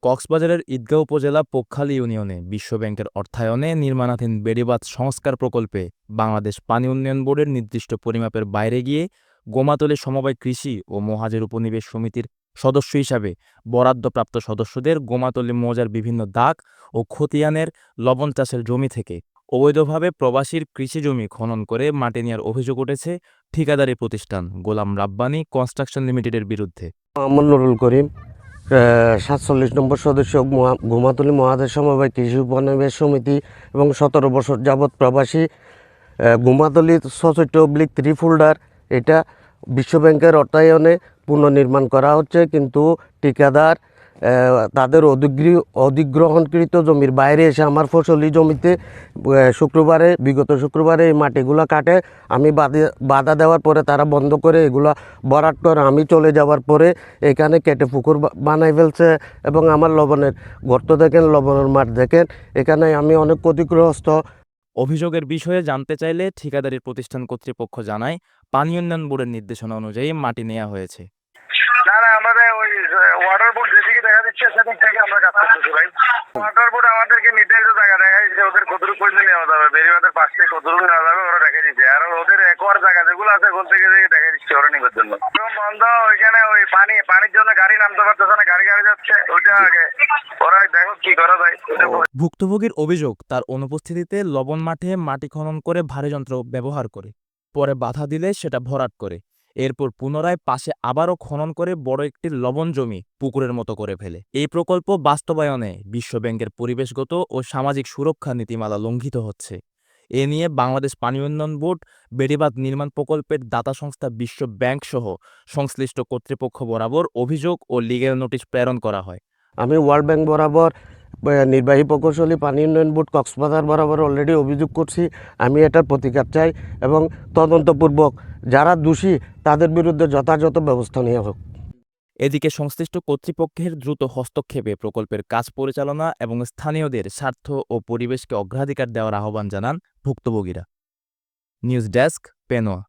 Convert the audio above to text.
কক্সবাজারের ঈদগাঁও উপজেলা পোকখালী ইউনিয়নে বিশ্ব ব্যাংকের অর্থায়নে নির্মাণাধীন বেড়িবাঁধ সংস্কার প্রকল্পে বাংলাদেশ পানি উন্নয়ন বোর্ডের নির্দিষ্ট পরিমাপের বাইরে গিয়ে গোমাতলী সমবায় কৃষি ও মহাজের উপনিবেশ সমিতির সদস্য হিসাবে বরাদ্দপ্রাপ্ত সদস্যদের গোমাতলী মৌজার বিভিন্ন দাগ ও খতিয়ানের লবণ চাষের জমি থেকে অবৈধভাবে প্রবাসীর কৃষিজমি খনন করে মাটি নেওয়ার অভিযোগ উঠেছে ঠিকাদারি প্রতিষ্ঠান গোলাম রাব্বানী কনস্ট্রাকশন লিমিটেডের বিরুদ্ধে। মোহাম্মদ নুরুল করিম, ৪৭ নম্বর সদস্য, গোমাতলী মহাদেশ সমবায় কৃষি উপনিবেশ সমিতি এবং ১৭ বছর যাবৎ প্রবাসী। গোমাতলী ৬৪/3 ফোল্ডার, এটা বিশ্ব ব্যাংকের অর্থায়নে পুনর্নির্মাণ করা হচ্ছে, কিন্তু ঠিকাদার তাদের অধিগ্রহণকৃত জমির বাইরে এসে আমার ফসলি জমিতে বিগত শুক্রবারে এই মাটিগুলো কাটে। আমি বাধা দেওয়ার পরে তারা বন্ধ করে এগুলো ভরাট করে। আমি চলে যাওয়ার পরে এখানে কেটে পুকুর বানাই ফেলছে এবং আমার লবণের গর্ত দেখেন, লবণের মাঠ দেখেন, এখানে আমি অনেক ক্ষতিগ্রস্ত। অভিযোগের বিষয়ে জানতে চাইলে ঠিকাদারি প্রতিষ্ঠান কর্তৃপক্ষ জানায়, পানি উন্নয়ন বোর্ডের নির্দেশনা অনুযায়ী মাটি নেওয়া হয়েছে। না, আমাদের ওই ওয়াটার বোর্ড যেদিকে দেখা দিচ্ছে সেদিক থেকে আমরা কাজ করতেছি ভাই। ওয়াটার বোর্ড আমাদেরকে নির্ধারিত জায়গা দেখাইছে, ওদের কতটুকু পর্যন্ত নেওয়া যাবে, বেরিবাদের পাশ থেকে কতটুকু নেওয়া যাবে ওরা দেখা দিচ্ছে। আর ওদের একোয়ার জায়গা যেগুলো আছে ওখান থেকে দেখা দিচ্ছে ওরা নিবার জন্য। বন্ধ, ওইখানে ওই পানির জন্য গাড়ি নামতে পারতেছে না, গাড়ি যাচ্ছে, ওইটা আগে ওরা দেখো কি করা যায়। ভুক্তভোগীর অভিযোগ, তার অনুপস্থিতিতে লবণ মাঠে মাটি খনন করে ভারী যন্ত্র ব্যবহার করে, পরে বাধা দিলে সেটা ভরাট করে, এরপর পুনরায় পাশে আবারও খনন করে বড় একটি লবণ জমি পুকুরের মতো করে ফেলে। এই প্রকল্প বাস্তবায়নে বিশ্ব ব্যাংকের পরিবেশগত ও সামাজিক সুরক্ষা নীতিমালা লঙ্ঘিত হচ্ছে। এ নিয়ে বাংলাদেশ পানি উন্নয়ন বোর্ড, বেড়িবাঁধ নির্মাণ প্রকল্পের দাতা সংস্থা বিশ্ব ব্যাংক সহ সংশ্লিষ্ট কর্তৃপক্ষ বরাবর অভিযোগ ও লিগ্যাল নোটিশ প্রেরণ করা হয়। আমি ওয়ার্ল্ড ব্যাংক বরাবর, নির্বাহী প্রকৌশলী পানি উন্নয়ন বোর্ড কক্সবাজার বরাবর অলরেডি অভিযোগ করছি। আমি এটার প্রতিকার চাই এবং তদন্তপূর্বক যারা দোষী তাদের বিরুদ্ধে যথাযথ ব্যবস্থা নেওয়া হোক। এদিকে সংশ্লিষ্ট কর্তৃপক্ষের দ্রুত হস্তক্ষেপে প্রকল্পের কাজ পরিচালনা এবং স্থানীয়দের স্বার্থ ও পরিবেশকে অগ্রাধিকার দেওয়ার আহ্বান জানান ভুক্তভোগীরা। News desk, Penowa.